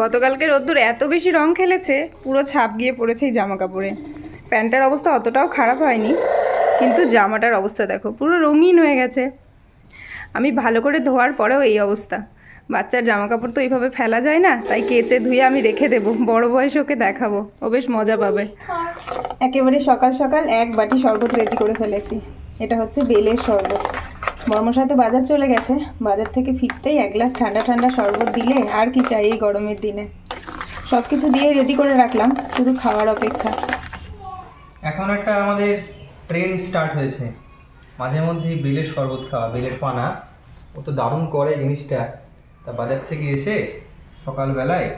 গতকালকে রোদ্দুর এত বেশি রং খেলেছে, পুরো ছাপ গিয়ে পড়েছে এই জামা কাপড়ে। প্যান্টটার অবস্থা অতটাও খারাপ হয়নি, কিন্তু জামাটার অবস্থা দেখো পুরো রঙিন হয়ে গেছে। আমি ভালো করে ধোয়ার পরেও এই অবস্থা। বাচ্চার জামা কাপড় তো এইভাবে ফেলা যায় না, তাই কেচে ধুয়ে আমি রেখে দেবো, বড় বয়সে ওকে দেখাবো, ও বেশ মজা পাবে। একেবারে সকাল সকাল এক বাটি শরবত রেডি করে ফেলেছি। এটা হচ্ছে বেলের শরবত। বর্মশাই তো বাজার চলে গেছে, বাজার থেকে ফিরতেই এক গ্লাস ঠান্ডা ঠান্ডা শরবত দিলে আর কি চাই এই গরমের দিনে। সব কিছু দিয়ে রেডি করে রাখলাম, শুধু খাওয়ার অপেক্ষা। এখন একটা আমাদের ট্রেন্ড স্টার্ট হয়েছে, মাঝে মধ্যেই বেলের শরবত খাওয়া, বেলের পানা। ও তো দারুণ করে জিনিসটা। তা বাজার থেকে এসে সকালবেলায়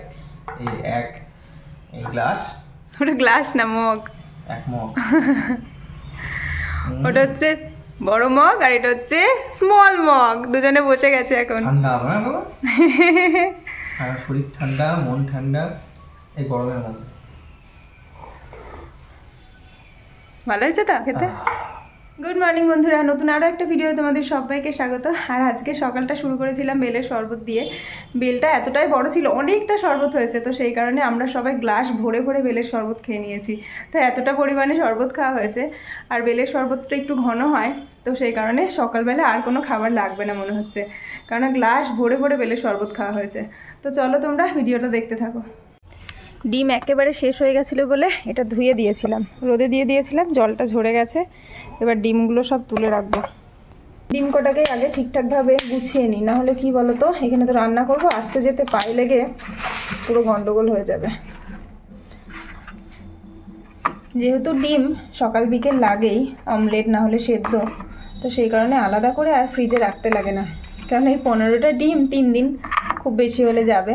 এই গ্লাস, ওটা গ্লাস না মগ, এক মগ। ওটা হচ্ছে বড় মগ আর এটা হচ্ছে স্মল মগ। দুজনে বসে গেছে এখন। ঠান্ডা হবে না বাবা? আর শরীর ঠান্ডা, মন ঠান্ডা এই গরমের মধ্যে। ভালো হয়েছে তো খেতে? গুড মর্নিং বন্ধুরা, নতুন আরও একটা ভিডিও তোমাদের সবাইকে স্বাগত। আর আজকে সকালটা শুরু করেছিলাম বেলের শরবত দিয়ে। বেলটা এতটাই বড় ছিল, অনেকটা শরবত হয়েছে, তো সেই কারণে আমরা সবাই গ্লাস ভরে ভরে বেলের শরবত খেয়ে নিয়েছি। তো এতটা পরিমাণে শরবত খাওয়া হয়েছে, আর বেলের শরবতটা একটু ঘন হয়, তো সেই কারণে সকালবেলা আর কোনো খাবার লাগবে না মনে হচ্ছে, কারণ গ্লাস ভরে ভরে বেলের শরবত খাওয়া হয়েছে। তো চলো তোমরা ভিডিওটা দেখতে থাকো। ডিম একেবারে শেষ হয়ে গেছিলো বলে এটা ধুয়ে দিয়েছিলাম, রোদে দিয়ে দিয়েছিলাম, জলটা ঝরে গেছে। এবার ডিমগুলো সব তুলে রাখবো। ডিম কটাকে আগে ঠিকঠাকভাবে গুছিয়ে নিই, নাহলে কি বলো তো, এখানে তো রান্না করবো, আসতে যেতে পায়ে লেগে পুরো গন্ডগোল হয়ে যাবে। যেহেতু ডিম সকাল বিকেল লাগেই, অমলেট না হলে সেদ্ধ, তো সেই কারণে আলাদা করে আর ফ্রিজে রাখতে লাগে না, কারণ এই 15টা ডিম 3 দিন খুব বেশি হলে যাবে।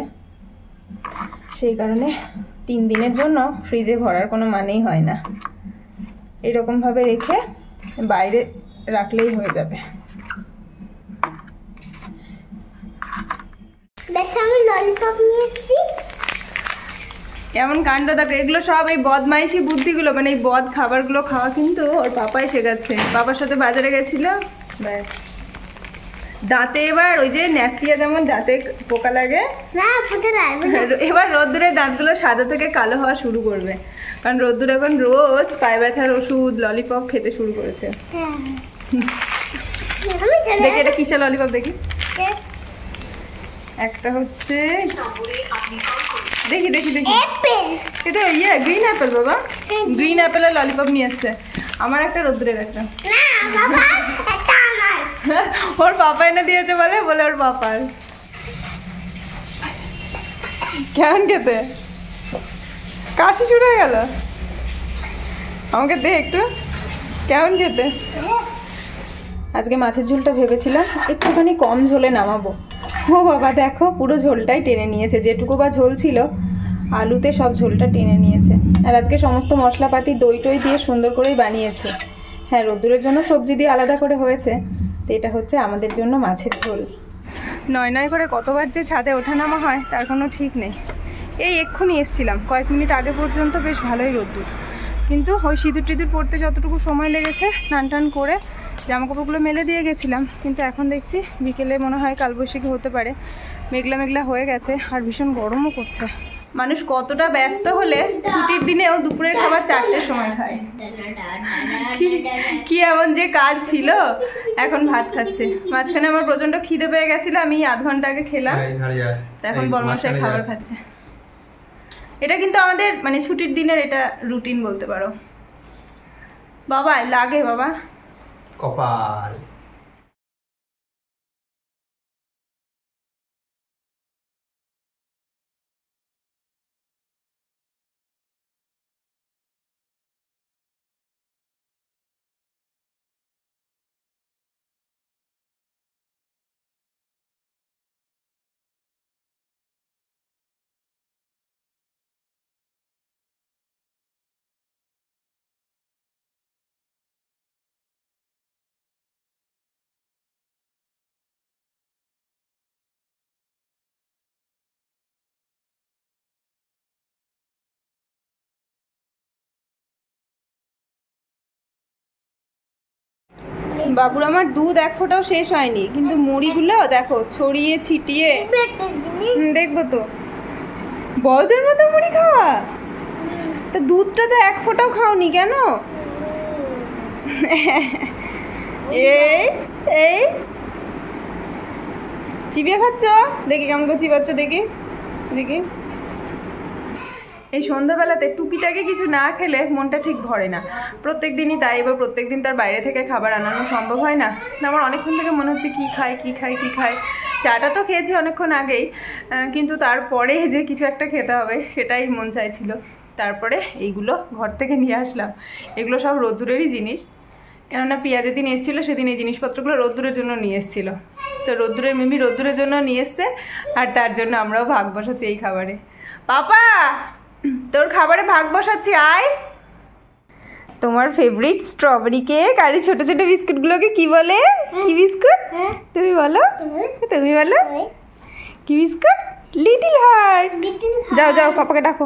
সেই কারণে 3 দিনের জন্য ফ্রিজে ভরার কোনো মানেই হয় না, এরকমভাবে রেখে বাইরে রাখলেই হয়ে যাবে। দেখো আমি ললিপপ নিয়েছি। কেমন কাণ্ড দেখো, এগুলো সব এই বদমাইশি বুদ্ধিগুলো, মানে এই বদ খাবারগুলো খাওয়া কিন্তু ওর পাপাই শেখাচ্ছে। বাবার সাথে বাজারে গেছিল, ব্যাস দাঁতে এবার ওই যে ন্যাস্টিয়া যেমন দাঁতে পোকা লাগে না, ফুটে লাগবে। এবার রোদ্দুরে দাঁতগুলো সাদা থেকে কালো হওয়া শুরু করবে, কারণ রোদ্দুর এখন রোজ পায়ে ব্যথার ওষুধ ললিপপ খেতে শুরু করেছে। দেখি এটা কিসের ললিপপ দেখি। একটা হচ্ছে দেখি দেখি দেখি, এটা গ্রিন অ্যাপেল। বাবা গ্রিন অ্যাপেলের ললিপপ নিয়ে আসছে। আমার একটা রোদ্দুরের একটা, ওর পাপা এনে দিয়েছে বলে ওর পাপার। কেমন খেতে? কাশি শুরু হয়ে গেল, আমাকে দে একটু। কেমন খেতে? আজকে মাছের ঝোলটা ভেবেছিলাম একটুখানি কম ঝোলে নামাবো। ও বাবা দেখো, পুরো ঝোলটাই টেনে নিয়েছে, যেটুকু বা ঝোল ছিল আলুতে সব ঝোলটা টেনে নিয়েছে। আর আজকে সমস্ত মশলাপাতি দই টই দিয়ে সুন্দর করেই বানিয়েছে। হ্যাঁ, রোদ্দুরের জন্য সবজি দিয়ে আলাদা করে হয়েছে, তো এটা হচ্ছে আমাদের জন্য মাছের ঝোল। নয় করে কতবার যে ছাদে ওঠা নামা হয় তার কোনো ঠিক নেই। এই এক্ষুনি এসছিলাম, কয়েক মিনিট আগে পর্যন্ত বেশ ভালোই রোদ্দুর, কিন্তু ওই সিঁদুর টিঁদুর পড়তে যতটুকু সময় লেগেছে, স্নান টান করে জামাকাপড়গুলো মেলে দিয়ে গেছিলাম, কিন্তু এখন দেখছি বিকেলে মনে হয় কালবৈশাখী হতে পারে। মেঘলা মেঘলা হয়ে গেছে, আর ভীষণ গরমও করছে। মানুষ কতটা ব্যস্ত হলে ছুটির দিনেও দুপুরের খাবার 4টের সময় খায়। কি এমন যে কাজ ছিল, এখন ভাত খাচ্ছে। মাঝখানে আমার প্রচন্ড খিদে পেয়ে গেছিল, আমি আধ ঘন্টা আগে খেলাম, এখন বর্মশাই খাবার খাচ্ছে। এটা কিন্তু আমাদের মানে ছুটির দিনের এটা রুটিন বলতে পারো। বাবা লাগে বাবা কপাল। বাবুর আমার দুধ এক ফোঁটাও শেষ হয়নি, কিন্তু মুড়িগুলো দেখো ছড়িয়ে ছিটিয়ে। দেখবো তো বড়দের মতো মুড়ি খাওয়া? তা দুধটা তো এক ফোঁটাও খাওনি কেন? এই এই চিবিয়ে খাচ্ছ? দেখি কেমন করে চিবাচ্ছ, দেখি দেখি। এই সন্ধ্যাবেলাতে টুকিটাকে কিছু না খেলে মনটা ঠিক ভরে না। প্রত্যেক দিনই তাই, এবার প্রত্যেক দিন তার বাইরে থেকে খাবার আনানো সম্ভব হয় না। আমার অনেকক্ষণ থেকে মনে হচ্ছে কী খাই কী খাই কী খাই। চাটা তো খেয়েছি অনেকক্ষণ আগেই, কিন্তু তারপরে যে কিছু একটা খেতে হবে সেটাই মন চাইছিল। তারপরে এইগুলো ঘর থেকে নিয়ে আসলাম। এগুলো সব রোদ্দুরেরই জিনিস, কেননা পিয়া যেদিন এসেছিলো সেদিন এই জিনিসপত্রগুলো রোদ্দুরের জন্য নিয়ে এসেছিলো। তো মিমি রোদ্দুরের জন্য নিয়ে এসছে, আর তার জন্য আমরাও ভাগ বসাচ্ছি এই খাবারে। পাপা, তোর খাবারে ভাগ বসাচ্ছি, আয়। তোমার ফেভারিট স্ট্রবেরি কেক আর এই ছোট ছোট বিস্কুটগুলোকে কি বলে? কি বিস্কুট? তুমি বলো, তুমি বলো। কি বিস্কুট? Little heart. যাও যাও, পাপাকে ডাকো।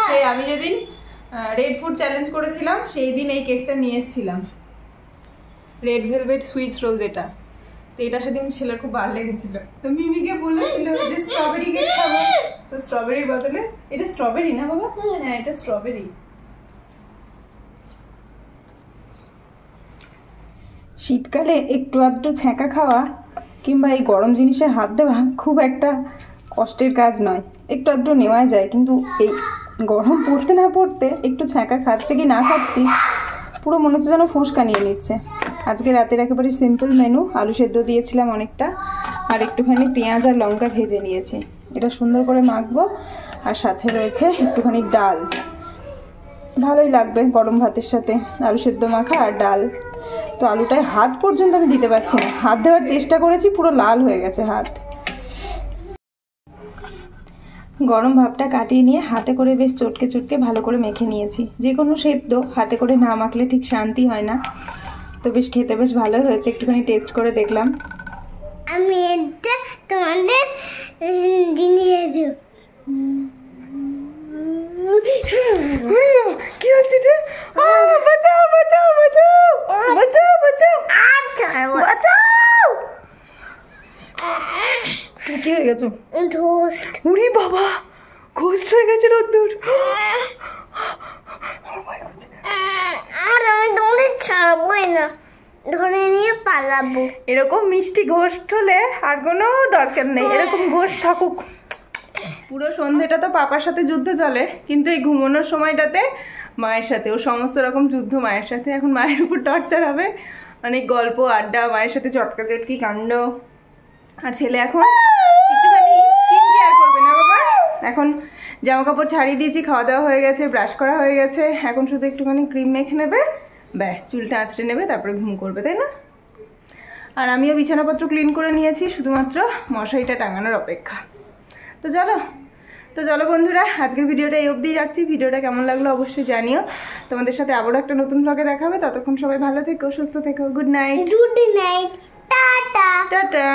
সেই আমি যেদিন রেড ফুড চ্যালেঞ্জ করেছিলাম সেই দিন এই কেকটা নিয়ে এসেছিলাম, রেড ভেলভেট সুইচ রোল যেটা। তো এটা সেদিন ছেলের খুব ভালো লেগেছিল। তো মিমিকে বলেছিল যে স্ট্রবেরি কেক খাবো, তো স্ট্রবেরির বদলে, এটা স্ট্রবেরি না বাবা? হ্যাঁ, এটা স্ট্রবেরি। শীতকালে একটু আধটু ছ্যাঁকা খাওয়া কিংবা এই গরম জিনিসে হাত দেওয়া খুব একটা কষ্টের কাজ নয়, একটু আধটু নেওয়া যায়। কিন্তু এই গরম পড়তে না পড়তে একটু ছ্যাঁকা খাচ্ছে কি না খাচ্ছি পুরো মনে হচ্ছে যেন ফোঁসকা নিয়ে নিচ্ছে। আজকে রাতের একেবারে সিম্পল মেনু, আলু সেদ্ধ দিয়েছিলাম অনেকটা, আর একটুখানি পেঁয়াজ আর লঙ্কা ভেজে নিয়েছি। এটা সুন্দর করে মাখবো, আর সাথে রয়েছে একটুখানি ডাল। ভালোই লাগবে গরম ভাতের সাথে আলু সেদ্ধ মাখা আর ডাল। তো আলুটায় হাত পর্যন্ত আমি দিতে পারছি না, হাত দেওয়ার চেষ্টা করেছি, পুরো লাল হয়ে গেছে হাত। গরম ভাবটা কাটিয়ে নিয়ে হাতে করে বেশ চটকে চটকে ভালো করে মেখে নিয়েছি। যে কোনো সেদ্ধ হাতে করে না মাখলে ঠিক শান্তি হয় না। তো বেশ খেতে বেশ ভালোই হয়েছে, একটুখানি টেস্ট করে দেখলাম। আমি এটা তোমাদের জিনিস কি হচ্ছে এটা? বাঁচাও বাঁচাও বাঁচাও বাঁচাও বাঁচাও বাঁচাও। কি হয়ে গেছে? টোস্ট। উড়ি বাবা, ঘোষ্ট হয়ে গেছে রোদ্দুর। আর আমি তোমাদের ছাড়বই না, ধরে নিয়ে পালাবো। এরকম মিষ্টি ঘোষ্ট হলে আর কোনো দরকার নেই, এরকম ঘোষ্ট থাকুক। পুরো সন্ধ্যেটা তো পাপার সাথে যুদ্ধ চলে, কিন্তু এই ঘুমানোর সময়টাতে মায়ের সাথে, ও সমস্ত রকম যুদ্ধ মায়ের সাথে। এখন মায়ের উপর টর্চার হবে, অনেক গল্প আড্ডা, মায়ের সাথে চটকা চটকি কাণ্ড। আর ছেলে এখন একটুখানি স্কিন কেয়ার করবে না বাবা। এখন জামা কাপড় ছাড়িয়ে দিয়েছি, খাওয়া দাওয়া হয়ে গেছে, ব্রাশ করা হয়ে গেছে, এখন শুধু একটুখানি ক্রিম মেখে নেবে, ব্যাস চুলটা আঁচড়ে নেবে, তারপরে ঘুম করবে, তাই না? আর আমিও বিছানাপত্র ক্লিন করে নিয়েছি, শুধুমাত্র মশারিটা টাঙানোর অপেক্ষা। তো চলো বন্ধুরা, আজকের ভিডিওটা এই অবধিই রাখছি। ভিডিওটা কেমন লাগলো অবশ্যই জানিও। তোমাদের সাথে আবারও একটা নতুন ব্লগে দেখা হবে। ততক্ষণ সবাই ভালো থেকো, সুস্থ থেকো। Good night. Good night, tata. Tata.